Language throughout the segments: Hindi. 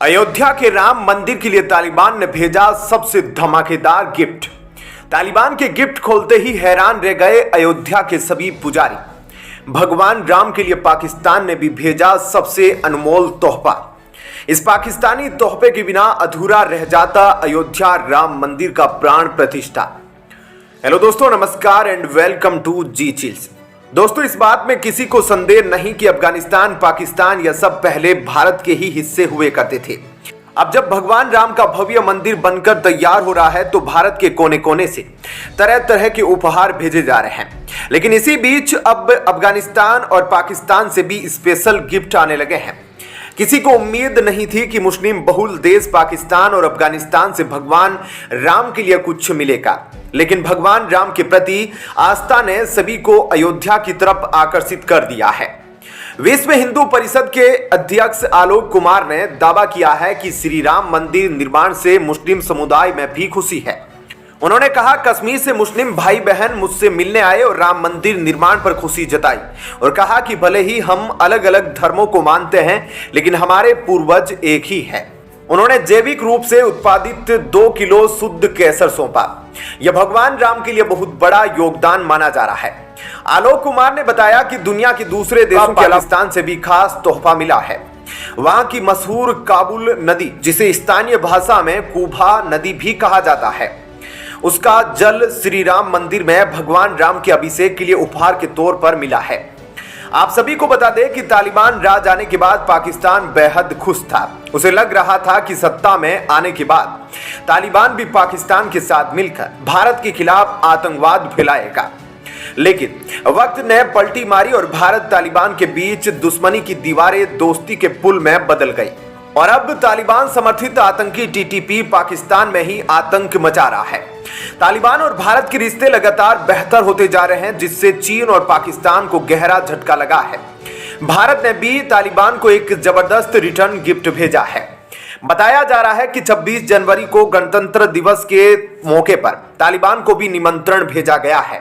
अयोध्या के राम मंदिर के लिए तालिबान ने भेजा सबसे धमाकेदार गिफ्ट। तालिबान के गिफ्ट खोलते ही हैरान रह गए अयोध्या के सभी पुजारी। भगवान राम के लिए पाकिस्तान ने भी भेजा सबसे अनमोल तोहफा। इस पाकिस्तानी तोहफे के बिना अधूरा रह जाता अयोध्या राम मंदिर का प्राण प्रतिष्ठा। हेलो दोस्तों, नमस्कार and welcome to G chills. दोस्तों, इस बात में किसी को संदेह नहीं कि अफगानिस्तान, पाकिस्तान यह सब पहले भारत के ही हिस्से हुए करते थे। अब जब भगवान राम का भव्य मंदिर बनकर तैयार हो रहा है तो भारत के कोने कोने से तरह तरह के उपहार भेजे जा रहे हैं। लेकिन इसी बीच अब अफगानिस्तान और पाकिस्तान से भी स्पेशल गिफ्ट आने लगे हैं। किसी को उम्मीद नहीं थी कि मुस्लिम बहुल देश पाकिस्तान और अफगानिस्तान से भगवान राम के लिए कुछ मिलेगा, लेकिन भगवान राम के प्रति आस्था ने सभी को अयोध्या की तरफ आकर्षित कर दिया है। विश्व हिंदू परिषद के अध्यक्ष आलोक कुमार ने दावा किया है कि श्री राम मंदिर निर्माण से मुस्लिम समुदाय में भी खुशी है। उन्होंने कहा, कश्मीर से मुस्लिम भाई बहन मुझसे मिलने आए और राम मंदिर निर्माण पर खुशी जताई और कहा कि भले ही हम अलग अलग धर्मों को मानते हैं, लेकिन हमारे पूर्वज एक ही है। उन्होंने जैविक रूप से उत्पादित 2 किलो शुद्ध केसर सौंपा। यह भगवान राम के लिए बहुत बड़ा योगदान माना जा रहा है। आलोक कुमार ने बताया कि दुनिया के दूसरे देशों के पाकिस्तान से भी खास तोहफा मिला है। वहां की मशहूर काबुल नदी, जिसे स्थानीय भाषा में कुभा नदी भी कहा जाता है, उसका जल श्री राम मंदिर में भगवान राम के अभिषेक के लिए उपहार के तौर पर मिला है। आप सभी को बता दें कि तालिबान राज आने के बाद पाकिस्तान बेहद खुश था। उसे लग रहा था कि सत्ता में आने के बाद तालिबान भी पाकिस्तान के साथ मिलकर भारत के खिलाफ आतंकवाद फैलाएगा। लेकिन वक्त ने पलटी मारी और भारत तालिबान के बीच दुश्मनी की दीवारें दोस्ती के पुल में बदल गई और अब तालिबान समर्थित आतंकी टीटीपी पाकिस्तान में ही आतंक मचा रहा है। तालिबान और भारत के रिश्ते लगातार बेहतर होते जा रहे हैं, जिससे चीन और पाकिस्तान को गहरा झटका लगा है। भारत ने भी तालिबान को एक जबरदस्त रिटर्न गिफ्ट भेजा है। बताया जा रहा है कि 26 जनवरी को गणतंत्र दिवस के मौके पर तालिबान को भी निमंत्रण भेजा गया है।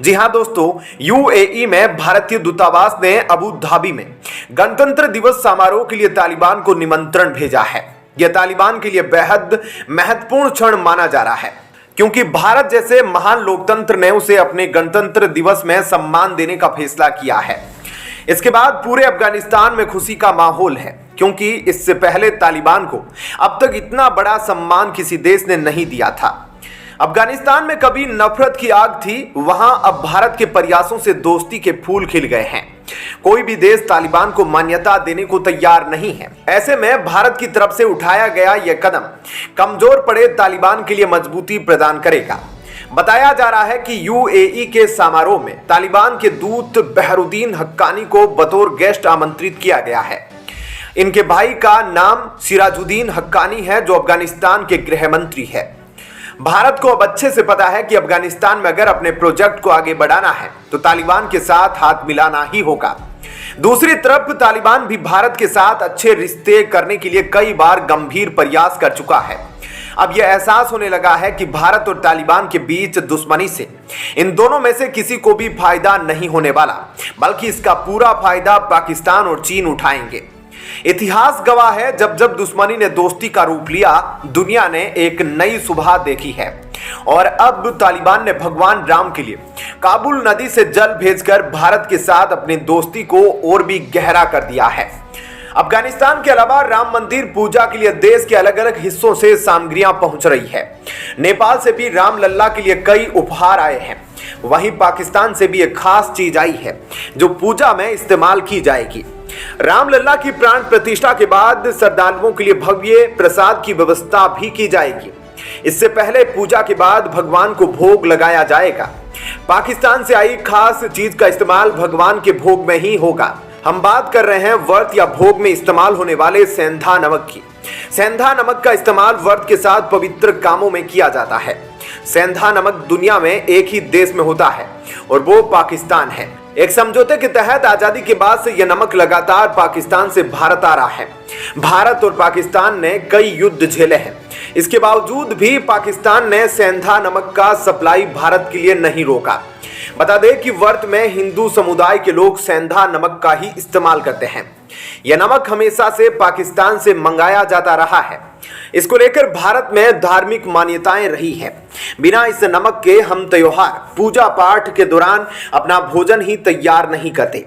जी हां दोस्तों, यूएई में भारतीय दूतावास ने अबू धाबी में गणतंत्र दिवस समारोह के लिए तालिबान को निमंत्रण भेजा है। यह तालिबान के लिए बेहद महत्वपूर्ण क्षण माना जा रहा है, क्योंकि भारत जैसे महान लोकतंत्र ने उसे अपने गणतंत्र दिवस में सम्मान देने का फैसला किया है। इसके बाद पूरे अफगानिस्तान में खुशी का माहौल है, क्योंकि इससे पहले तालिबान को अब तक इतना बड़ा सम्मान किसी देश ने नहीं दिया था। अफगानिस्तान में कभी नफरत की आग थी, वहां अब भारत के प्रयासों से दोस्ती के फूल खिल गए हैं। कोई भी देश तालिबान को मान्यता देने को तैयार नहीं है। ऐसे में भारत की तरफ से उठाया गया यह कदम कमजोर पड़े तालिबान के लिए मजबूती प्रदान करेगा। बताया जा रहा है कि यूएई के समारोह में तालिबान के दूत बहरुद्दीन हक्कानी को बतौर गेस्ट आमंत्रित किया गया है। इनके भाई का नाम सिराजुद्दीन हक्कानी है, जो अफगानिस्तान के गृह मंत्री है। भारत को अब अच्छे से पता है कि अफगानिस्तान में अगर अपने प्रोजेक्ट को आगे बढ़ाना है तो तालिबान के साथ हाथ मिलाना ही होगा। दूसरी तरफ तालिबान भी भारत के साथ अच्छे रिश्ते करने के लिए कई बार गंभीर प्रयास कर चुका है। अब यह एहसास होने लगा है कि भारत और तालिबान के बीच दुश्मनी से इन दोनों में से किसी को भी फायदा नहीं होने वाला, बल्कि इसका पूरा फायदा पाकिस्तान और चीन उठाएंगे। इतिहास गवाह है, जब जब दुश्मनी ने दोस्ती का रूप लिया, दुनिया ने एक नई सुबह देखी है। और अब तालिबान ने भगवान राम के लिए काबुल नदी से जल भेजकर भारत के साथ अपनी दोस्ती को और भी गहरा कर दिया है। अफगानिस्तान के अलावा राम मंदिर पूजा के लिए देश के अलग अलग हिस्सों से सामग्रियां पहुंच रही है। नेपाल से भी रामलल्ला के लिए कई उपहार आए हैं। वहीं पाकिस्तान से भी एक खास चीज आई है जो पूजा में इस्तेमाल की जाएगी। रामलल्ला की प्राण प्रतिष्ठा के बाद श्रद्धालुओं के लिए भव्य प्रसाद की व्यवस्था भी की जाएगी। इससे पहले पूजा के बाद भगवान को भोग लगाया जाएगा। पाकिस्तान से आई खास चीज का इस्तेमाल भगवान के भोग में ही होगा। हम बात कर रहे हैं व्रत या भोग में इस्तेमाल होने वाले सेंधा नमक की। सेंधा नमक का इस्तेमाल व्रत के साथ पवित्र कामों में किया जाता है। सेंधा नमक दुनिया में एक ही देश में होता है और वो पाकिस्तान है। एक समझौते के तहत आजादी के बाद से यह नमक लगातार पाकिस्तान से भारत आ रहा है। भारत और पाकिस्तान ने कई युद्ध झेले हैं। इसके बावजूद भी पाकिस्तान ने सेंधा नमक का सप्लाई भारत के लिए नहीं रोका। बता दें कि व्रत में हिंदू समुदाय के लोग सेंधा नमक का ही इस्तेमाल करते हैं। यह नमक हमेशा से पाकिस्तान से मंगाया जाता रहा है। इसको लेकर भारत में धार्मिक मान्यताएं रही है। बिना इस नमक के हम त्योहार, पूजा पाठ के दौरान अपना भोजन ही तैयार नहीं करते।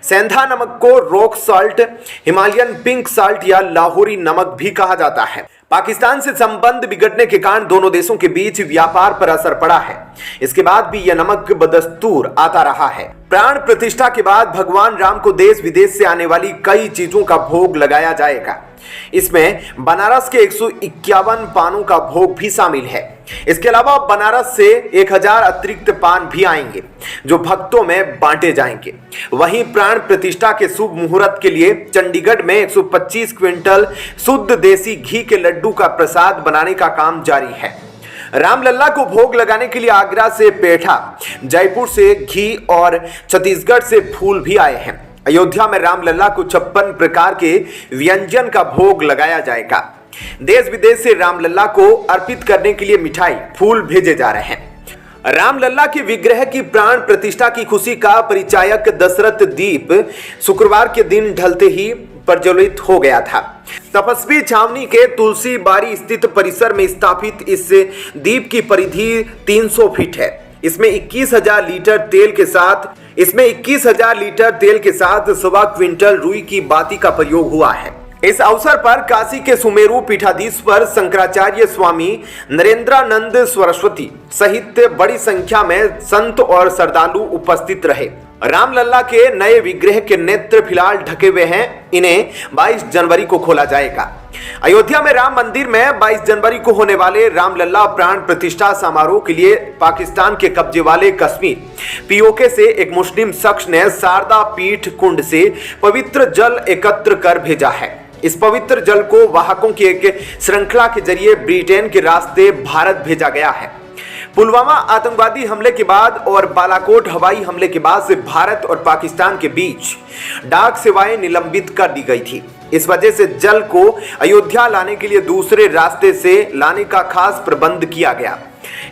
सेंधा नमक को rock salt, Himalayan pink salt या लाहौरी नमक भी कहा जाता है। पाकिस्तान से संबंध बिगड़ने के कारण दोनों देशों के बीच व्यापार पर असर पड़ा है। इसके बाद भी यह नमक बदस्तूर आता रहा है। प्राण प्रतिष्ठा के बाद भगवान राम को देश विदेश से आने वाली कई चीजों का भोग लगाया जाएगा। इसमें बनारस के 151 पानों का भोग भी शामिल है। इसके अलावा बनारस से 1000 अतिरिक्त पान भी आएंगे जो भक्तों में बांटे जाएंगे। वहीं प्राण प्रतिष्ठा के शुभ मुहूर्त के लिए चंडीगढ़ में 125 क्विंटल शुद्ध देसी घी के लड्डू का प्रसाद बनाने का काम जारी है। रामलला को भोग लगाने के लिए आगरा से पेठा, जयपुर से घी और छत्तीसगढ़ से फूल भी आए हैं। अयोध्या में रामलला को 56 प्रकार के व्यंजन का भोग लगाया जाएगा। देश विदेश से रामलला को अर्पित करने के लिए मिठाई, फूल भेजे जा रहे हैं। रामलला के विग्रह की प्राण प्रतिष्ठा की खुशी का परिचायक दशरथ दीप शुक्रवार के दिन ढलते ही प्रज्वलित हो गया था। तपस्वी छावनी के तुलसी बाड़ी स्थित परिसर में स्थापित इस दीप की परिधि 300 फीट है। इसमें 21,000 लीटर तेल के साथ 1.25 क्विंटल रुई की बाती का प्रयोग हुआ है। इस अवसर पर काशी के सुमेरु पीठाधीश्वर शंकराचार्य स्वामी नरेंद्रानंद सरस्वती सहित बड़ी संख्या में संत और श्रद्धालु उपस्थित रहे। रामलला के नए विग्रह के नेत्र फिलहाल ढके हुए हैं। इन्हें 22 जनवरी को खोला जाएगा। अयोध्या में राम मंदिर में 22 जनवरी को होने वाले रामलला प्राण प्रतिष्ठा समारोह के लिए पाकिस्तान के कब्जे वाले कश्मीर पीओके से एक मुस्लिम शख्स ने शारदा पीठ कुंड से पवित्र जल एकत्र कर भेजा है। इस पवित्र जल को वाहकों की एक श्रृंखला के जरिए ब्रिटेन के रास्ते भारत भेजा गया है। पुलवामा आतंकवादी हमले के बाद और बालाकोट हवाई हमले के बाद से भारत और पाकिस्तान के बीच डाक सेवाएं निलंबित कर दी गई थी। इस वजह से जल को अयोध्या लाने के लिए दूसरे रास्ते से लाने का खास प्रबंध किया गया।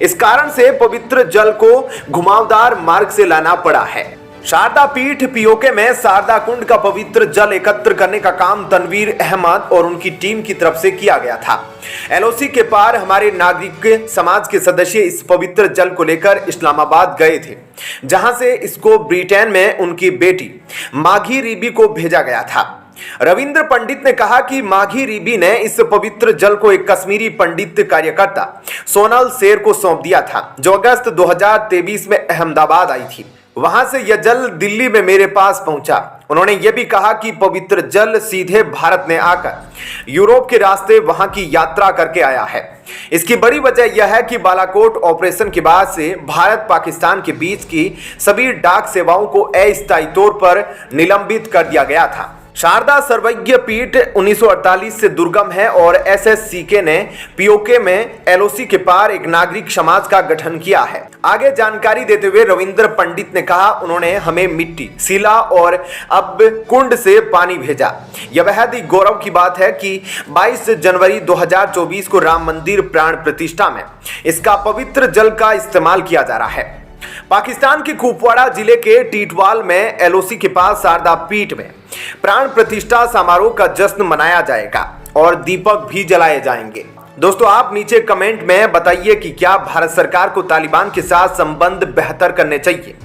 इस कारण से पवित्र जल को घुमावदार मार्ग से लाना पड़ा है। शारदा पीठ पीओके में शारदा कुंड का पवित्र जल एकत्र करने का काम तनवीर अहमद और उनकी टीम की तरफ से किया गया था। एलओसी के पार हमारे नागरिक समाज के सदस्य इस पवित्र जल को लेकर इस्लामाबाद गए थे, जहां से इसको ब्रिटेन में उनकी बेटी माघी रीबी को भेजा गया था। रविंद्र पंडित ने कहा कि माघी रीबी ने इस पवित्र जल को एक कश्मीरी पंडित कार्यकर्ता सोनल शेर को सौंप दिया था, जो अगस्त 2023 में अहमदाबाद आई थी। वहां से यह जल दिल्ली में मेरे पास पहुंचा। उन्होंने यह भी कहा कि पवित्र जल सीधे भारत में आकर यूरोप के रास्ते वहां की यात्रा करके आया है। इसकी बड़ी वजह यह है कि बालाकोट ऑपरेशन के बाद से भारत पाकिस्तान के बीच की सभी डाक सेवाओं को अस्थायी तौर पर निलंबित कर दिया गया था। शारदा सर्वज्ञ पीठ 1948 से दुर्गम है और एसएससीके ने पीओके में एलओसी के पार एक नागरिक समाज का गठन किया है। आगे जानकारी देते हुए रविंद्र पंडित ने कहा, उन्होंने हमें मिट्टी, शिला और अब कुंड से पानी भेजा। यह बेहद ही गौरव की बात है कि 22 जनवरी 2024 को राम मंदिर प्राण प्रतिष्ठा में इसका पवित्र जल का इस्तेमाल किया जा रहा है। पाकिस्तान के कुपवाड़ा जिले के टीटवाल में एलओसी के पास शारदा पीठ में प्राण प्रतिष्ठा समारोह का जश्न मनाया जाएगा और दीपक भी जलाए जाएंगे। दोस्तों, आप नीचे कमेंट में बताइए कि क्या भारत सरकार को तालिबान के साथ संबंध बेहतर करने चाहिए।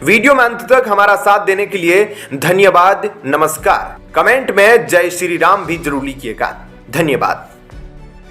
वीडियो में अंत तक हमारा साथ देने के लिए धन्यवाद। नमस्कार। कमेंट में जय श्री राम भी जरूर लिखिएगा। धन्यवाद।